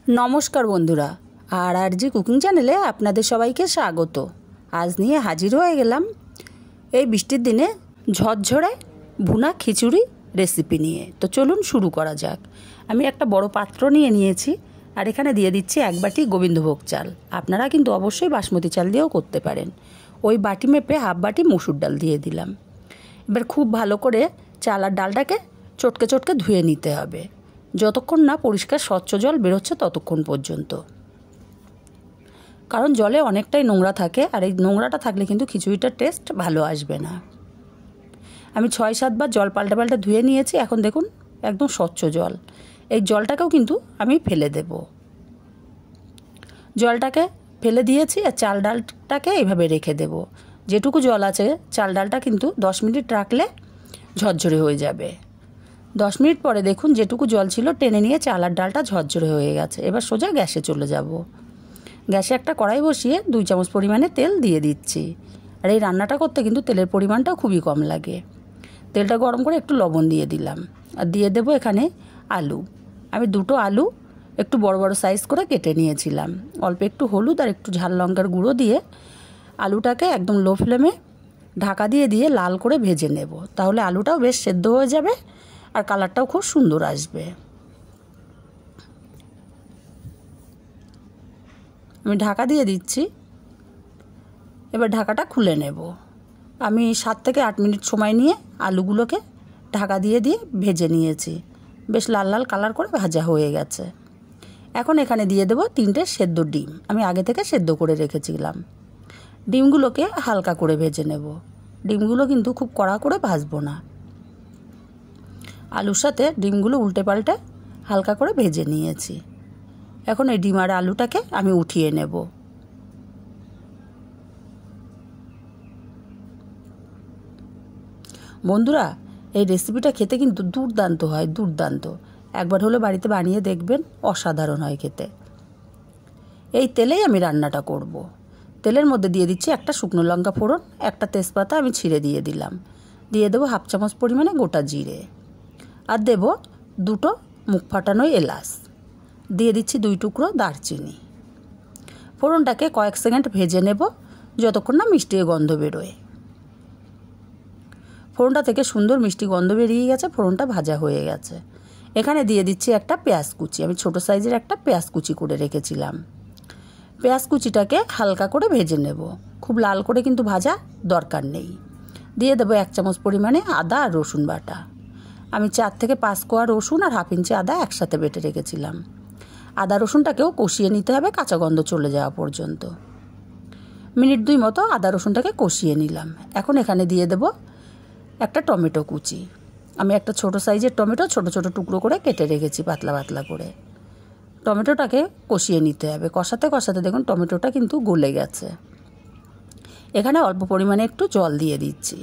নমস্কার বন্ধুরা, আর জি কুকিং চ্যানেলে আপনাদের সবাইকে স্বাগত। আজ নিয়ে হাজির হয়ে গেলাম এই বৃষ্টির দিনে ঝরঝরে ভুনা খিচুড়ি রেসিপি নিয়ে। তো চলুন শুরু করা যাক। আমি একটা বড় পাত্র নিয়েছি আর এখানে দিয়ে দিচ্ছি 1 বাটি গোবিন্দভোগ চাল। আপনারা কিন্তু অবশ্যই বাসমতি চাল দিয়েও করতে পারেন। ওই বাটি মেপে হাফ বাটি মসুর ডাল দিয়ে দিলাম। এবার খুব ভালো করে চাল আর ডালটাকে চটকে চটকে ধুয়ে নিতে হবে, যতক্ষণ না পরিষ্কার স্বচ্ছ জল বেরোচ্ছে ততক্ষণ পর্যন্ত। কারণ জলে অনেকটাই নোংরা থাকে, আর এই নোংরাটা থাকলে কিন্তু খিচুড়িটার টেস্ট ভালো আসবে না। আমি 6-7 বার জল পাল্টে পাল্টে ধুয়ে নিয়েছি। এখন দেখুন একদম স্বচ্ছ জল। এই জলটাকেও কিন্তু আমি ফেলে দেব। জলটাকে ফেলে দিয়েছি আর চাল ডালটাকে এইভাবে রেখে দেব। যেটুকু জল আছে চাল ডালটা কিন্তু 10 মিনিট রাখলে ঝরঝরে হয়ে যাবে। 10 মিনিট পরে দেখুন যেটুকু জল ছিল টেনে নিয়ে চাল আর ডালটা ঝরঝরে হয়ে গেছে। এবার সোজা গ্যাসে চলে যাব। গ্যাসে একটা কড়াই বসিয়ে 2 চামচ পরিমাণে তেল দিয়ে দিচ্ছি। আর এই রান্নাটা করতে কিন্তু তেলের পরিমাণটাও খুবই কম লাগে। তেলটা গরম করে একটু লবণ দিয়ে দিলাম আর দিয়ে দেবো এখানে আলু। আমি 2টো আলু একটু বড় বড় সাইজ করে কেটে নিয়েছিলাম। অল্প একটু হলুদ আর একটু ঝাল লঙ্কার গুঁড়ো দিয়ে আলুটাকে একদম লো ফ্লেমে ঢাকা দিয়ে লাল করে ভেজে নেব। তাহলে আলুটাও বেশ সেদ্ধ হয়ে যাবে আর কালারটাও খুব সুন্দর আসবে। আমি ঢাকা দিয়ে দিচ্ছি। এবার ঢাকাটা খুলে নেব। আমি 7 থেকে 8 মিনিট সময় নিয়ে আলুগুলোকে ঢাকা দিয়ে ভেজে নিয়েছি। বেশ লাল লাল কালার করে ভাজা হয়ে গেছে। এখন এখানে দিয়ে দেব 3টে সেদ্ধ ডিম। আমি আগে থেকে সেদ্ধ করে রেখেছিলাম। ডিমগুলোকে হালকা করে ভেজে নেব। ডিমগুলো কিন্তু খুব কড়া করে ভাজবো না। আলুর সাথে ডিমগুলো উল্টে পাল্টে হালকা করে ভেজে নিয়েছি। এখন এই ডিম আর আলুটাকে আমি উঠিয়ে নেব। বন্ধুরা, এই রেসিপিটা খেতে কিন্তু দুর্দান্ত হয়, দুর্দান্ত। একবার হলে বাড়িতে বানিয়ে দেখবেন, অসাধারণ হয় খেতে। এই তেলেই আমি রান্নাটা করব। তেলের মধ্যে দিয়ে দিচ্ছি একটা শুকনো লঙ্কা ফোড়ন, একটা তেজপাতা আমি ছিঁড়ে দিয়ে দিলাম। দিয়ে দেবো হাফ চামচ পরিমাণে গোটা জিরে আর দেব 2টো মুখ ফাটানো এলাচ। দিয়ে দিচ্ছি 2 টুকরো দারচিনি। ফোড়নটাকে কয়েক সেকেন্ড ভেজে নেব যতক্ষণ না মিষ্টি গন্ধ বেরোয়। ফোড়নটা থেকে সুন্দর মিষ্টি গন্ধ বেরিয়ে গেছে, ফোড়নটা ভাজা হয়ে গেছে। এখানে দিয়ে দিচ্ছি একটা পেঁয়াজ কুচি। আমি ছোট সাইজের একটা পেঁয়াজ কুচি করে রেখেছিলাম। পেঁয়াজ কুচিটাকে হালকা করে ভেজে নেব, খুব লাল করে কিন্তু ভাজা দরকার নেই। দিয়ে দেবো 1 চামচ পরিমাণে আদা আর রসুন বাটা। আমি 4 থেকে 5 কোয়া রসুন আর হাফ ইঞ্চি আদা একসাথে বেটে রেখেছিলাম। আদা রসুনটাকেও কষিয়ে নিতে হবে কাঁচা গন্ধ চলে যাওয়া পর্যন্ত। মিনিট 2 মতো আদা রসুনটাকে কষিয়ে নিলাম। এখন এখানে দিয়ে দেব একটা টমেটো কুচি। আমি একটা ছোট সাইজের টমেটো ছোট ছোট টুকরো করে কেটে রেখেছি পাতলা পাতলা করে। টমেটোটাকে কষিয়ে নিতে হবে। কষাতে কষাতে দেখুন টমেটোটা কিন্তু গলে গেছে। এখানে অল্প পরিমাণে একটু জল দিয়ে দিচ্ছি।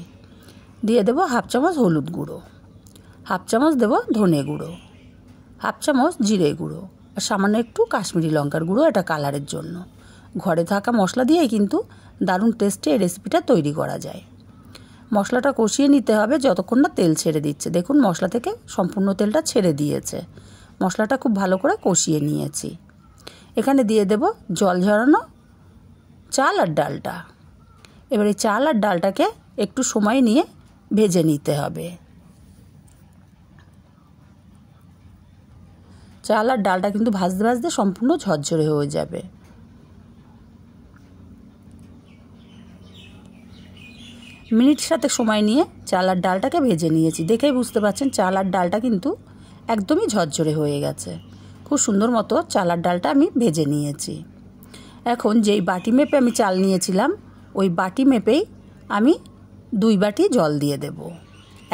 দিয়ে দেবো হাফ চামচ হলুদ গুঁড়ো, হাফ চামচ দেব ধনে গুঁড়ো, হাফ চামচ জিরে গুঁড়ো আর সামান্য একটু কাশ্মীরি লঙ্কার গুঁড়ো, এটা কালারের জন্য। ঘরে থাকা মশলা দিয়েই কিন্তু দারুণ টেস্টে এই রেসিপিটা তৈরি করা যায়। মশলাটা কষিয়ে নিতে হবে যতক্ষণ না তেল ছেড়ে দিচ্ছে। দেখুন মশলা থেকে সম্পূর্ণ তেলটা ছেড়ে দিয়েছে। মশলাটা খুব ভালো করে কষিয়ে নিয়েছি। এখানে দিয়ে দেব জল ঝরানো চাল আর ডালটা। এবার এই চাল আর ডালটাকে একটু সময় নিয়ে ভেজে নিতে হবে। চাল আর ডালটা কিন্তু ভাজতে ভাজতে সম্পূর্ণ ঝরঝরে হয়ে যাবে। মিনিট 7 সময় নিয়ে চাল আর ডালটাকে ভেজে নিয়েছি। দেখেই বুঝতে পারছেন চাল আর ডালটা কিন্তু একদমই ঝরঝরে হয়ে গেছে। খুব সুন্দর মতো চাল আর ডালটা আমি ভেজে নিয়েছি। এখন যেই বাটি মেপে আমি চাল নিয়েছিলাম ওই বাটি মেপেই আমি 2 বাটি জল দিয়ে দেব।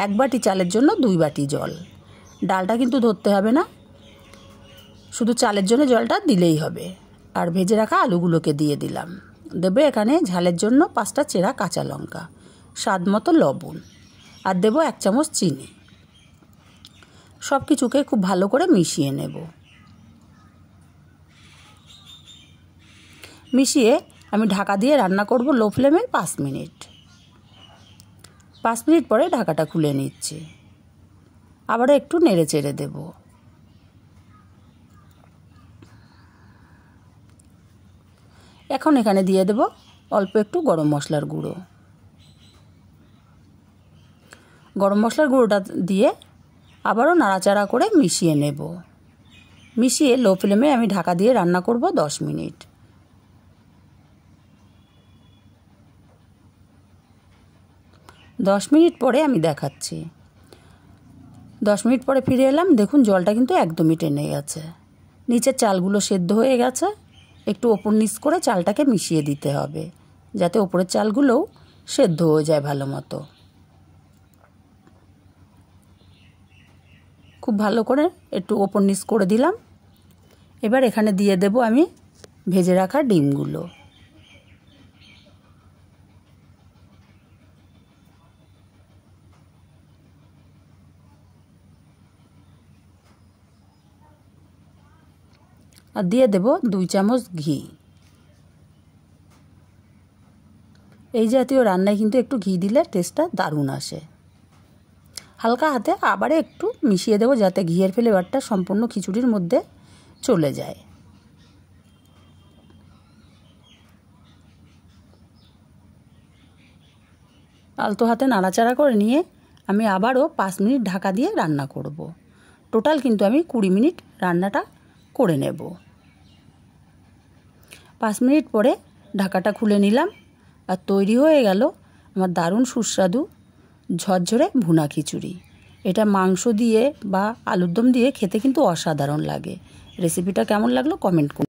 1 বাটি চালের জন্য 2 বাটি জল। ডালটা কিন্তু ধরতে হবে না, শুধু চালের জন্য জলটা দিলেই হবে। আর ভেজে রাখা আলুগুলোকে দিয়ে দিলাম। দেবে এখানে ঝালের জন্য 5টা চেরা কাঁচা লঙ্কা, স্বাদ মতো লবণ আর দেব 1 চামচ চিনি। সব কিছুকে খুব ভালো করে মিশিয়ে নেব। মিশিয়ে আমি ঢাকা দিয়ে রান্না করব লো ফ্লেমে 5 মিনিট। 5 মিনিট পরে ঢাকাটা খুলে নিচ্ছি। আবারও একটু নেড়ে চেড়ে দেব। এখন এখানে দিয়ে দেব অল্প একটু গরম মশলার গুঁড়ো। গরম মশলার গুঁড়োটা দিয়ে আবারও নাড়াচাড়া করে মিশিয়ে নেব। মিশিয়ে লো ফ্লেমে আমি ঢাকা দিয়ে রান্না করব 10 মিনিট। 10 মিনিট পরে আমি দেখাচ্ছি। 10 মিনিট পরে ফিরে এলাম। দেখুন জলটা কিন্তু একদমই টেনে গেছে, নিচের চালগুলো সেদ্ধ হয়ে গেছে। একটু ওপর নিচ করে চালটাকে মিশিয়ে দিতে হবে, যাতে ওপরের চালগুলোও সেদ্ধ হয়ে যায় ভালো মতো। খুব ভালো করে একটু ওপর নিচ করে দিলাম। এবার এখানে দিয়ে দেব আমি ভেজে রাখা ডিমগুলো। আর দিয়ে দেব 2 চামচ ঘি। এই জাতীয় রান্নায় কিন্তু একটু ঘি দিলে টেস্টটা দারুণ আসে। হালকা হাতে আবার একটু মিশিয়ে দেব, যাতে ঘিয়ের ফ্লেভারটা সম্পূর্ণ খিচুড়ির মধ্যে চলে যায়। আলতো হাতে নাড়াচাড়া করে নিয়ে আমি আবারও 5 মিনিট ঢাকা দিয়ে রান্না করব। টোটাল কিন্তু আমি 20 মিনিট রান্নাটা করে নেব। 5 মিনিট পরে ঢাকাটা খুলে নিলাম, আর তৈরি হয়ে গেল আমার দারুণ সুস্বাদু ঝরঝরে ভুনা খিচুড়ি। এটা মাংস দিয়ে বা আলুর দম দিয়ে খেতে কিন্তু অসাধারণ লাগে। রেসিপিটা কেমন লাগলো কমেন্ট করুন।